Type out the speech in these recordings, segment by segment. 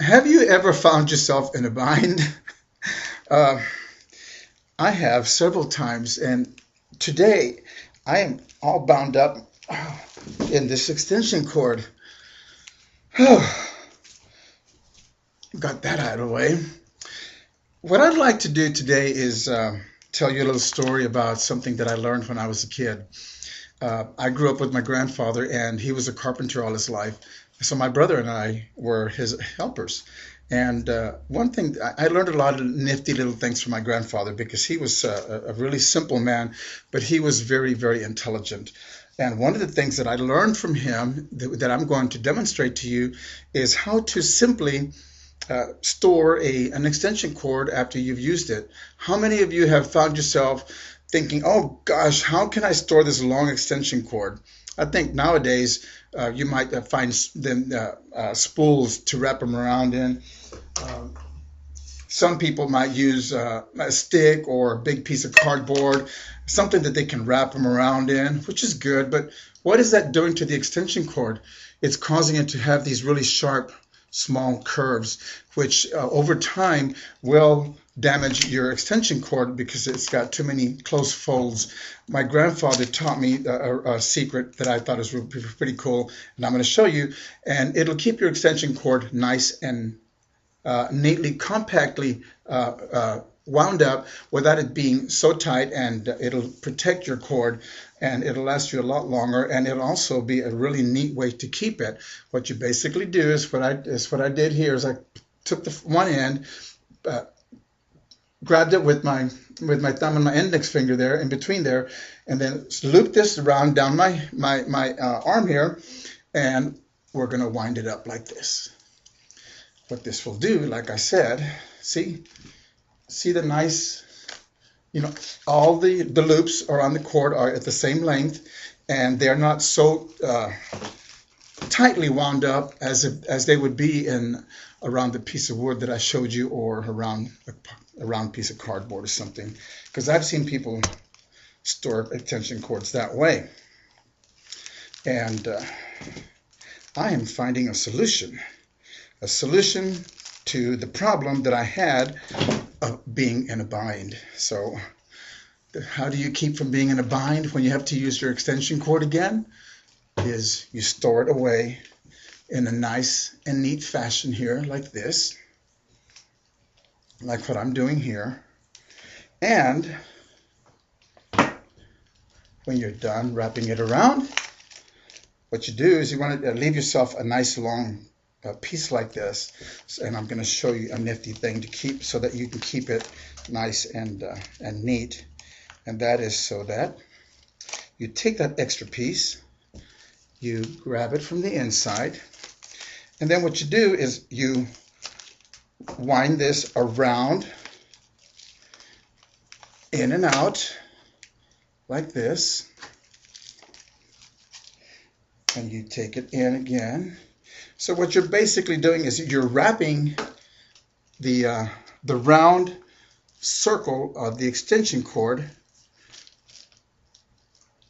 Have you ever found yourself in a bind? Uh, I have several times, and today I am all bound up in this extension cord. Got that out of the way. What I'd like to do today is tell you a little story about something that I learned when I was a kid. I grew up with my grandfather, and he was a carpenter all his life. So my brother and I were his helpers. And one thing, I learned a lot of nifty little things from my grandfather because he was a really simple man, but he was very, very intelligent. And one of the things that I learned from him that I'm going to demonstrate to you is how to simply store an extension cord after you've used it. How many of you have found yourself thinking, oh gosh, how can I store this long extension cord? I think nowadays you might find them spools to wrap them around in. Um, some people might use a stick or a big piece of cardboard, something that they can wrap them around in, which is good. But what is that doing to the extension cord? It's causing it to have these really sharp, small curves, which over time will damage your extension cord because it's got too many close folds. My grandfather taught me a secret that I thought was pretty cool, and I'm going to show you. And it'll keep your extension cord nice and neatly, compactly wound up without it being so tight, and it'll protect your cord and it'll last you a lot longer, and it'll also be a really neat way to keep it. What you basically do is what I did here is I took the one end, uh, grabbed it with my thumb and my index finger there in between there, and then looped this around down my arm here, and we're going to wind it up like this. What this will do, like I said, see the nice, all the loops are on the cord are at the same length, and they're not so tightly wound up as they would be in around the piece of wood that I showed you, or around a round piece of cardboard or something, because I've seen people store extension cords that way. And I am finding a solution to the problem that I had of being in a bind. So how do you keep from being in a bind when you have to use your extension cord again? Is you store it away in a nice and neat fashion here, like this, like what I'm doing here. And when you're done wrapping it around, what you do is you want to leave yourself a nice long piece like this, and I'm going to show you a nifty thing to keep so that you can keep it nice and neat. And that is so that you take that extra piece, you grab it from the inside, and then what you do is you wind this around, in and out, like this, and you take it in again. So what you're basically doing is you're wrapping the round circle of the extension cord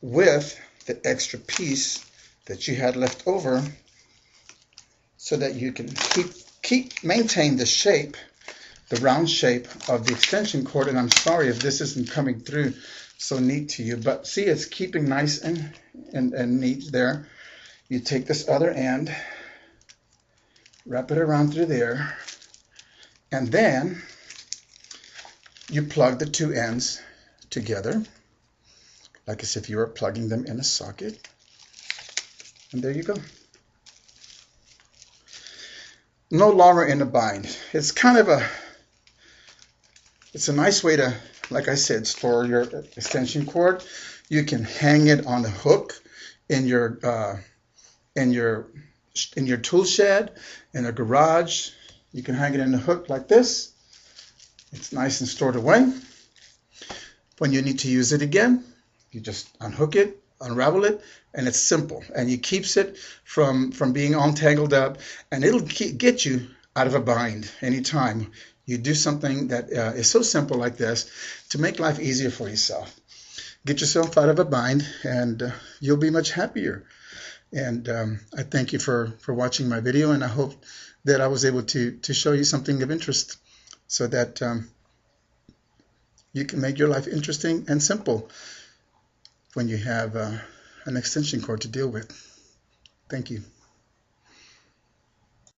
with the extra piece that you had left over, so that you can maintain the shape, the round shape of the extension cord. And I'm sorry if this isn't coming through so neat to you, but see, it's keeping nice and neat there. You take this other end, wrap it around through there, and then you plug the two ends together, like as if you were plugging them in a socket. And there you go. No longer in a bind. It's kind of it's a nice way to, like I said, store your extension cord. You can hang it on a hook in your tool shed, in a garage. You can hang it in a hook like this. It's nice and stored away. When you need to use it again, you just unhook it, unravel it, and it's simple. And it keeps it from being all tangled up, and it'll get you out of a bind anytime you do something that is so simple like this to make life easier for yourself. Get yourself out of a bind, and you'll be much happier. And I thank you for watching my video, and I hope that I was able to show you something of interest so that you can make your life interesting and simple when you have an extension cord to deal with. Thank you.